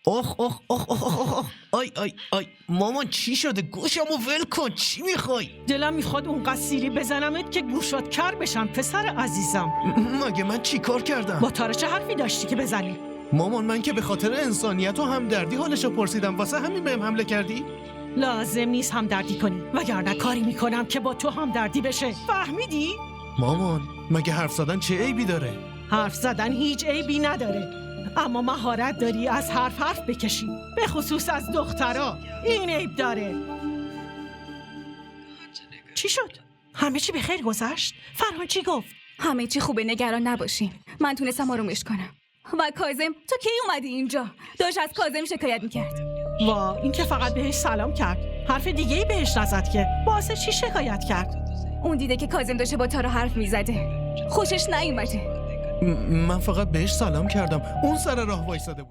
اخ اخ اخ اخ اخ اخ. آی آی آی مامان چی شده؟ گوشمو ول کن. چی میخوای؟ دلم میخواد اونقدر سیلی بزنمت که گوشات کر بشن پسر عزیزم. مگه من چی کار کردم؟ با تارا چه حرفی داشتی که بزنی؟ مامان من که به خاطر انسانیت و همدردی حالشو پرسیدم، واسه همین بهم حمله کردی؟ لازم نیست همدردی کنی، وگرنه کاری میکنم که با تو همدردی بشه. فهمیدی؟ مامان مگه حرف زدن چه عیبی داره؟ حرف زدن هیچ عیبی نداره، اما مهارت داری از حرف بکشی، به خصوص از دخترها. این عیب داره. چی شد؟ همه چی به خیر گذشت؟ فرهان چی گفت؟ همه چی خوبه، نگران نباشین. من تونستم آرومش کنم. و کاظم، تو کی اومدی اینجا؟ داشت از کاظم شکایت میکرد. وا، این که فقط بهش سلام کرد، حرف دیگه ای بهش نزد که. واسه چی شکایت کرد؟ اون دیده که کاظم داشته با تارا حرف میزده، خوشش نیومده. من فقط بهش سلام کردم، اون سر راه وایساده بود.